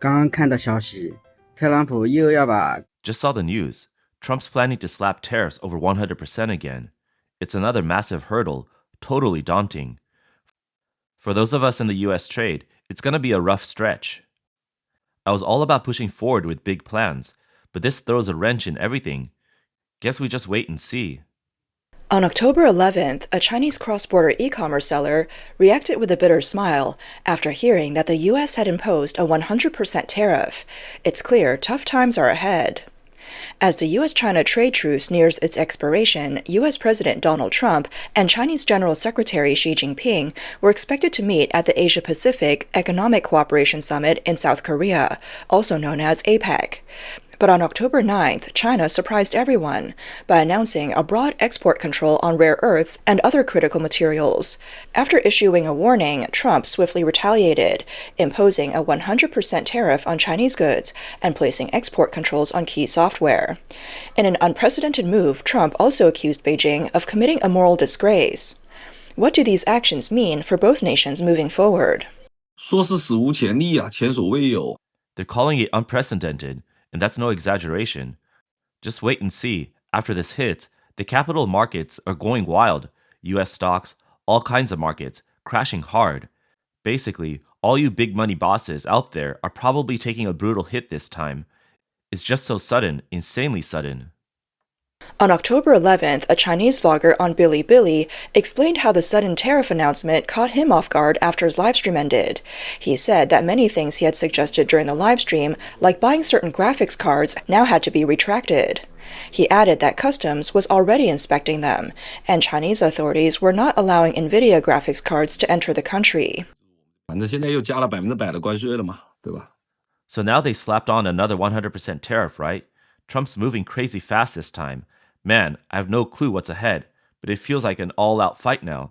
刚看到消息，特朗普又要把 Just saw the news. Trump's planning to slap tariffs over 100% again. It's another massive hurdle, totally daunting. For those of us in the US trade, it's going to be a rough stretch. I was all about pushing forward with big plans, but this throws a wrench in everything. Guess we just wait and see. On October 11th, a Chinese cross-border e-commerce seller reacted with a bitter smile after hearing that the U.S. had imposed a 100% tariff. It's clear tough times are ahead. As the U.S.-China trade truce nears its expiration, U.S. President Donald Trump and Chinese General Secretary Xi Jinping were expected to meet at the Asia-Pacific Economic Cooperation Summit in South Korea, also known as APEC. But on October 9th, China surprised everyone by announcing a broad export control on rare earths and other critical materials. After issuing a warning, Trump swiftly retaliated, imposing a 100% tariff on Chinese goods and placing export controls on key software. In an unprecedented move, Trump also accused Beijing of committing a moral disgrace. What do these actions mean for both nations moving forward? 说是史无前例啊，前所未有。 They're calling it unprecedented, and that's no exaggeration. Just wait and see. After this hits, the capital markets are going wild. US stocks, all kinds of markets, crashing hard. Basically, all you big money bosses out there are probably taking a brutal hit this time. It's just so sudden, insanely sudden. On October 11th, a Chinese vlogger on Bilibili explained how the sudden tariff announcement caught him off guard after his livestream ended. He said that many things he had suggested during the livestream, like buying certain graphics cards, now had to be retracted. He added that customs was already inspecting them, and Chinese authorities were not allowing NVIDIA graphics cards to enter the country. 反正现在又加了100%的关税了嘛，对吧？ So now they slapped on another 100% tariff, right? Trump's moving crazy fast this time. Man, I have no clue what's ahead, but it feels like an all-out fight now.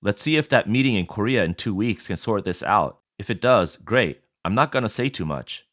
Let's see if that meeting in Korea in 2 weeks can sort this out. If it does, great. I'm not gonna say too much.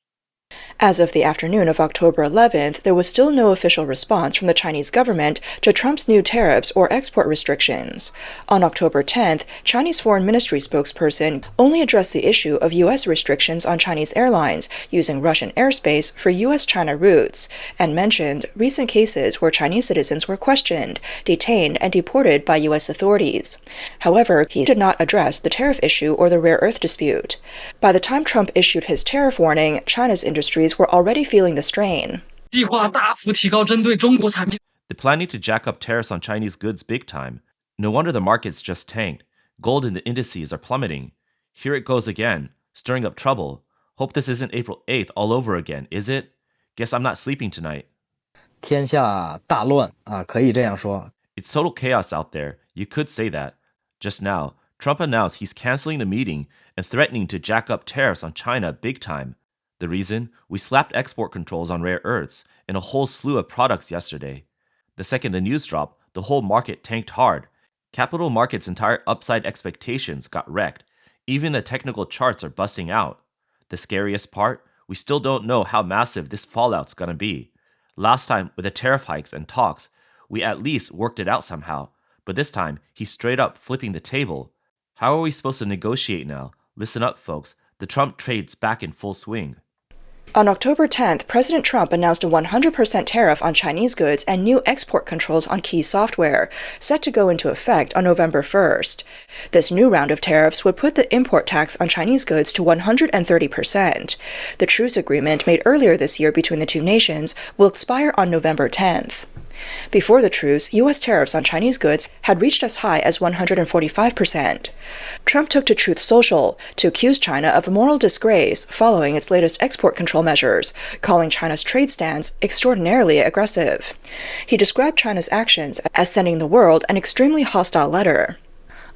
As of the afternoon of October 11th, there was still no official response from the Chinese government to Trump's new tariffs or export restrictions. On October 10th, Chinese Foreign Ministry spokesperson only addressed the issue of U.S. restrictions on Chinese airlines using Russian airspace for U.S.-China routes, and mentioned recent cases where Chinese citizens were questioned, detained, and deported by U.S. authorities. However, he did not address the tariff issue or the rare earth dispute. By the time Trump issued his tariff warning, China's industries were already feeling the strain. They're planning to jack up tariffs on Chinese goods big time. No wonder the markets just tanked. Gold and the indices are plummeting. Here it goes again, stirring up trouble. Hope this isn't April 8th all over again, is it? Guess I'm not sleeping tonight. 天下大乱啊，可以这样说。 It's total chaos out there. You could say that. Just now, Trump announced he's canceling the meeting and threatening to jack up tariffs on China big time. The reason? We slapped export controls on rare earths and a whole slew of products yesterday. The second the news dropped, the whole market tanked hard. Capital markets' entire upside expectations got wrecked. Even the technical charts are busting out. The scariest part? We still don't know how massive this fallout's gonna be. Last time, with the tariff hikes and talks, we at least worked it out somehow. But this time, he's straight up flipping the table. How are we supposed to negotiate now? Listen up, folks. The Trump trade's back in full swing. On October 10th, President Trump announced a 100% tariff on Chinese goods and new export controls on key software, set to go into effect on November 1st. This new round of tariffs would put the import tax on Chinese goods to 130%. The truce agreement made earlier this year between the two nations will expire on November 10th. Before the truce, U.S. tariffs on Chinese goods had reached as high as 145%. Trump took to Truth Social to accuse China of a moral disgrace following its latest export control measures, calling China's trade stance extraordinarily aggressive. He described China's actions as sending the world an extremely hostile letter.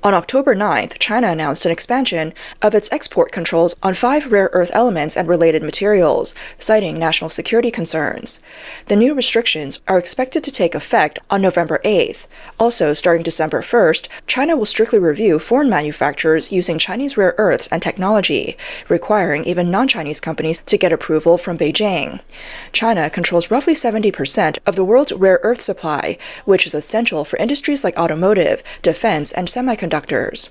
On October 9th, China announced an expansion of its export controls on 5 rare earth elements and related materials, citing national security concerns. The new restrictions are expected to take effect on November 8th. Also, starting December 1st, China will strictly review foreign manufacturers using Chinese rare earths and technology, requiring even non-Chinese companies to get approval from Beijing. China controls roughly 70% of the world's rare earth supply, which is essential for industries like automotive, defense, and semiconductor semiconductors.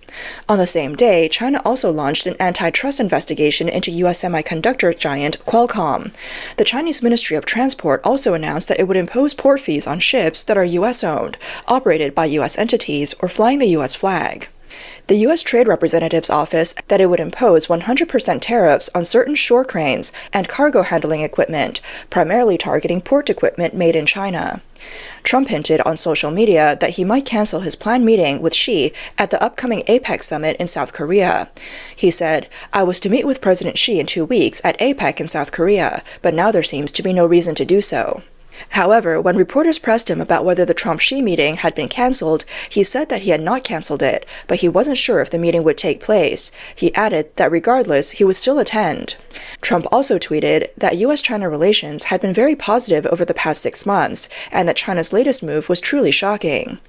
On the same day, China also launched an antitrust investigation into U.S. semiconductor giant Qualcomm. The Chinese Ministry of Transport also announced that it would impose port fees on ships that are U.S.-owned, operated by U.S. entities, or flying the U.S. flag. The U.S. Trade Representative's office that it would impose 100% tariffs on certain shore cranes and cargo handling equipment, primarily targeting port equipment made in China. Trump hinted on social media that he might cancel his planned meeting with Xi at the upcoming APEC summit in South Korea. He said, "I was to meet with President Xi in 2 weeks at APEC in South Korea, but now there seems to be no reason to do so." However, when reporters pressed him about whether the Trump-Xi meeting had been canceled, he said that he had not canceled it, but he wasn't sure if the meeting would take place. He added that regardless, he would still attend. Trump also tweeted that U.S.-China relations had been very positive over the past 6 months, and that China's latest move was truly shocking.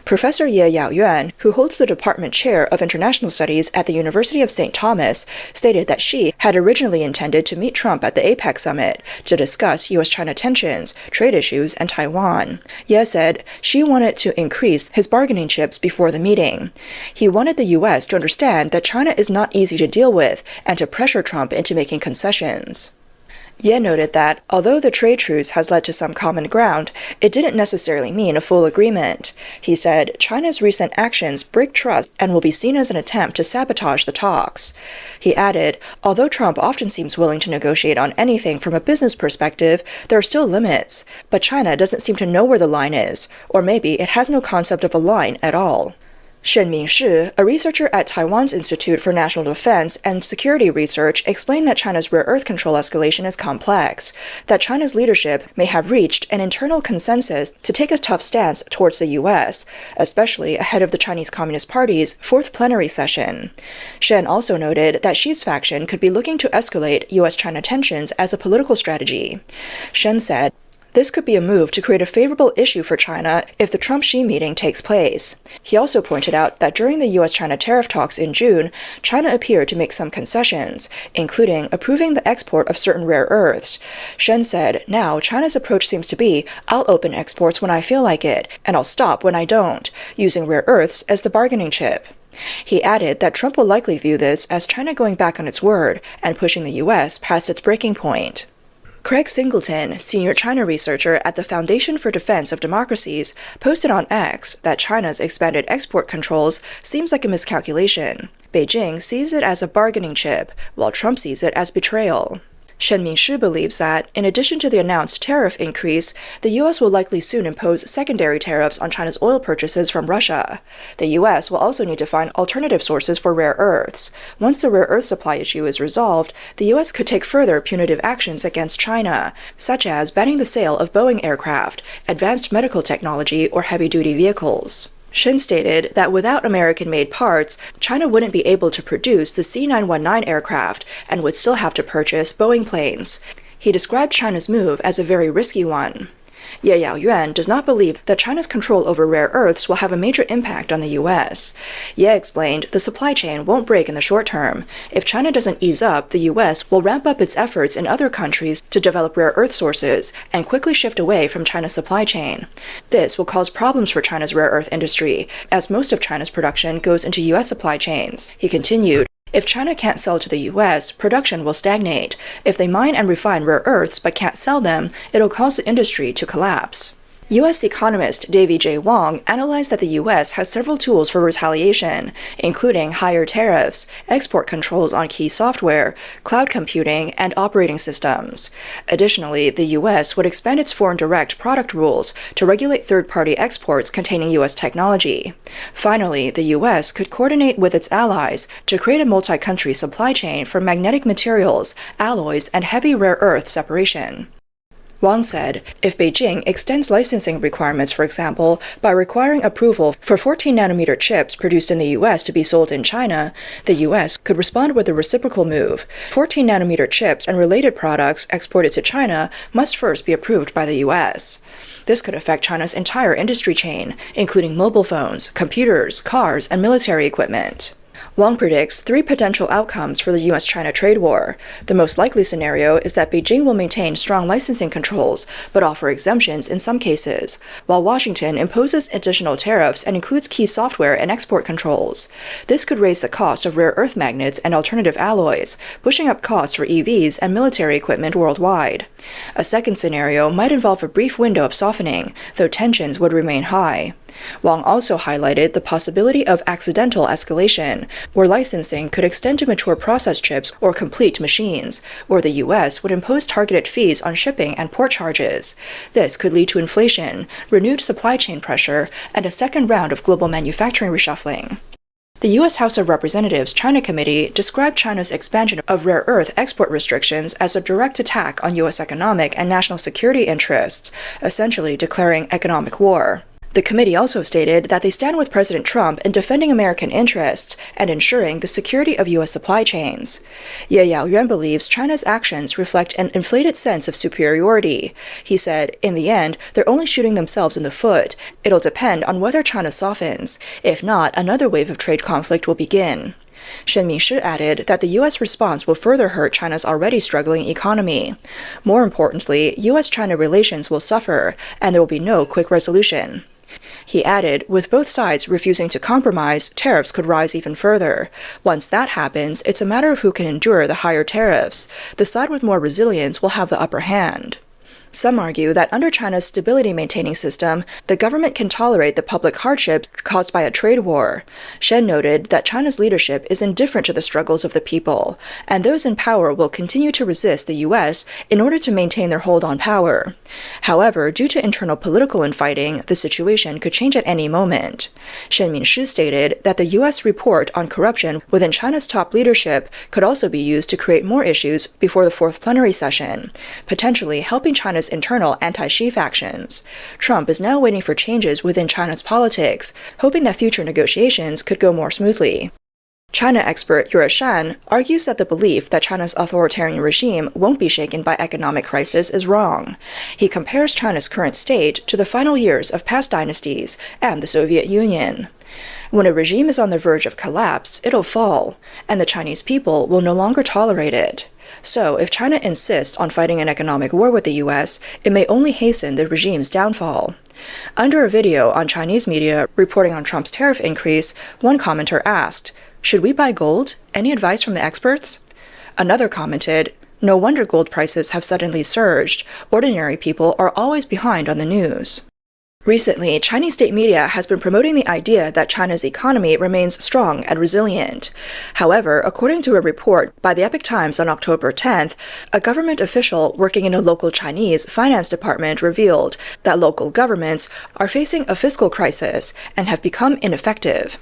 Professor Ye Yaoyuan, who holds the Department Chair of International Studies at the University of St. Thomas, stated that Xi had originally intended to meet Trump at the APEC summit to discuss U.S.-China tensions, trade issues, and Taiwan. Ye said Xi wanted to increase his bargaining chips before the meeting. He wanted the U.S. to understand that China is not easy to deal with and to pressure Trump into making concessions. Ye noted that, although the trade truce has led to some common ground, it didn't necessarily mean a full agreement. He said China's recent actions break trust and will be seen as an attempt to sabotage the talks. He added, although Trump often seems willing to negotiate on anything from a business perspective, there are still limits, but China doesn't seem to know where the line is, or maybe it has no concept of a line at all. Shen Mingshi, a researcher at Taiwan's Institute for National Defense and Security Research, explained that China's rare earth control escalation is complex, that China's leadership may have reached an internal consensus to take a tough stance towards the U.S., especially ahead of the Chinese Communist Party's 4th plenary session. Shen also noted that Xi's faction could be looking to escalate U.S.-China tensions as a political strategy. Shen said, "This could be a move to create a favorable issue for China if the Trump-Xi meeting takes place." He also pointed out that during the U.S.-China tariff talks in June, China appeared to make some concessions, including approving the export of certain rare earths. Shen said, "Now China's approach seems to be, I'll open exports when I feel like it, and I'll stop when I don't, using rare earths as the bargaining chip." He added that Trump will likely view this as China going back on its word and pushing the U.S. past its breaking point. Craig Singleton, senior China researcher at the Foundation for Defense of Democracies, posted on X that China's expanded export controls seems like a miscalculation. Beijing sees it as a bargaining chip, while Trump sees it as betrayal. Shen Mingshi believes that, in addition to the announced tariff increase, the U.S. will likely soon impose secondary tariffs on China's oil purchases from Russia. The U.S. will also need to find alternative sources for rare earths. Once the rare earth supply issue is resolved, the U.S. could take further punitive actions against China, such as banning the sale of Boeing aircraft, advanced medical technology, or heavy-duty vehicles. Shen stated that without American-made parts, China wouldn't be able to produce the C919 aircraft and would still have to purchase Boeing planes. He described China's move as a very risky one. Ye Yaoyuan does not believe that China's control over rare earths will have a major impact on the U.S. Ye explained the supply chain won't break in the short term. If China doesn't ease up, the U.S. will ramp up its efforts in other countries to develop rare earth sources and quickly shift away from China's supply chain. This will cause problems for China's rare earth industry, as most of China's production goes into U.S. supply chains. He continued, "If China can't sell to the U.S., production will stagnate. If they mine and refine rare earths but can't sell them, it'll cause the industry to collapse." U.S. economist Davy J. Wong analyzed that the U.S. has several tools for retaliation, including higher tariffs, export controls on key software, cloud computing, and operating systems. Additionally, the U.S. would expand its foreign direct product rules to regulate third-party exports containing U.S. technology. Finally, the U.S. could coordinate with its allies to create a multi-country supply chain for magnetic materials, alloys, and heavy rare earth separation. Wang said, if Beijing extends licensing requirements, for example, by requiring approval for 14-nanometer chips produced in the U.S. to be sold in China, the U.S. could respond with a reciprocal move. 14-nanometer chips and related products exported to China must first be approved by the U.S. This could affect China's entire industry chain, including mobile phones, computers, cars, and military equipment. Wang predicts three potential outcomes for the US-China trade war. The most likely scenario is that Beijing will maintain strong licensing controls, but offer exemptions in some cases, while Washington imposes additional tariffs and includes key software and export controls. This could raise the cost of rare earth magnets and alternative alloys, pushing up costs for EVs and military equipment worldwide. A second scenario might involve a brief window of softening, though tensions would remain high. Wang also highlighted the possibility of accidental escalation, where licensing could extend to mature process chips or complete machines, or the U.S. would impose targeted fees on shipping and port charges. This could lead to inflation, renewed supply chain pressure, and a second round of global manufacturing reshuffling. The U.S. House of Representatives China Committee described China's expansion of rare earth export restrictions as a direct attack on U.S. economic and national security interests, essentially declaring economic war. The committee also stated that they stand with President Trump in defending American interests and ensuring the security of U.S. supply chains. Ye Yaoyuan believes China's actions reflect an inflated sense of superiority. He said, in the end, they're only shooting themselves in the foot. It'll depend on whether China softens. If not, another wave of trade conflict will begin. Shen Mingshi added that the U.S. response will further hurt China's already struggling economy. More importantly, U.S.-China relations will suffer, and there will be no quick resolution. He added, with both sides refusing to compromise, tariffs could rise even further. Once that happens, it's a matter of who can endure the higher tariffs. The side with more resilience will have the upper hand. Some argue that under China's stability-maintaining system, the government can tolerate the public hardships caused by a trade war. Shen noted that China's leadership is indifferent to the struggles of the people, and those in power will continue to resist the U.S. in order to maintain their hold on power. However, due to internal political infighting, the situation could change at any moment. Shen Mingshi stated that the U.S. report on corruption within China's top leadership could also be used to create more issues before the fourth plenary session, potentially helping China's internal anti-Xi factions. Trump is now waiting for changes within China's politics, hoping that future negotiations could go more smoothly. China expert Yue Shan argues that the belief that China's authoritarian regime won't be shaken by economic crisis is wrong. He compares China's current state to the final years of past dynasties and the Soviet Union. When a regime is on the verge of collapse, it'll fall, and the Chinese people will no longer tolerate it. So, if China insists on fighting an economic war with the U.S., it may only hasten the regime's downfall. Under a video on Chinese media reporting on Trump's tariff increase, one commenter asked, "Should we buy gold? Any advice from the experts?" Another commented, "No wonder gold prices have suddenly surged. Ordinary people are always behind on the news." Recently, Chinese state media has been promoting the idea that China's economy remains strong and resilient. However, according to a report by the Epoch Times on October 10th, a government official working in a local Chinese finance department revealed that local governments are facing a fiscal crisis and have become ineffective.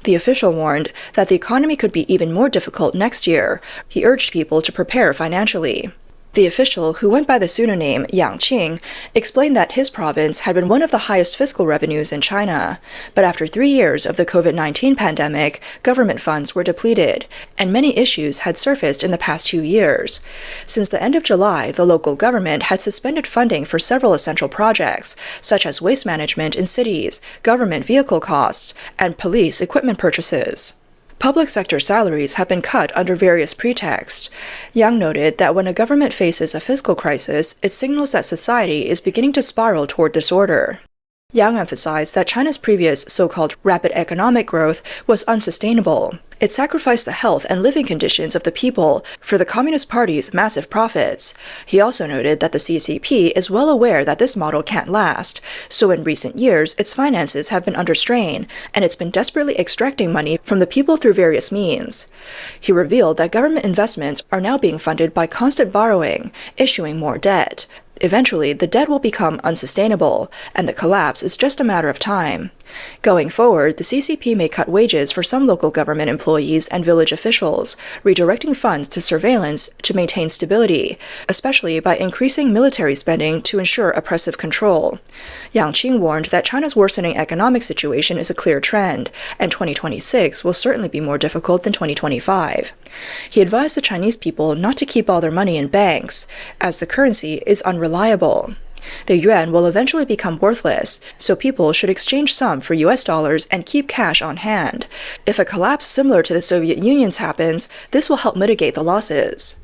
The official warned that the economy could be even more difficult next year. He urged people to prepare financially. The official, who went by the pseudonym Yang Qing, explained that his province had been one of the highest fiscal revenues in China. But after 3 years of the COVID-19 pandemic, government funds were depleted, and many issues had surfaced in the past 2 years. Since the end of July, the local government had suspended funding for several essential projects, such as waste management in cities, government vehicle costs, and police equipment purchases. Public sector salaries have been cut under various pretexts. Yang noted that when a government faces a fiscal crisis, it signals that society is beginning to spiral toward disorder. Yang emphasized that China's previous so-called rapid economic growth was unsustainable. It sacrificed the health and living conditions of the people for the Communist Party's massive profits. He also noted that the CCP is well aware that this model can't last, so in recent years its finances have been under strain, and it's been desperately extracting money from the people through various means. He revealed that government investments are now being funded by constant borrowing, issuing more debt. Eventually, the debt will become unsustainable, and the collapse is just a matter of time. Going forward, the CCP may cut wages for some local government employees and village officials, redirecting funds to surveillance to maintain stability, especially by increasing military spending to ensure oppressive control. Yang Qing warned that China's worsening economic situation is a clear trend, and 2026 will certainly be more difficult than 2025. He advised the Chinese people not to keep all their money in banks, as the currency is unreliable. The yuan will eventually become worthless, so people should exchange some for US dollars and keep cash on hand. If a collapse similar to the Soviet Union's happens, this will help mitigate the losses.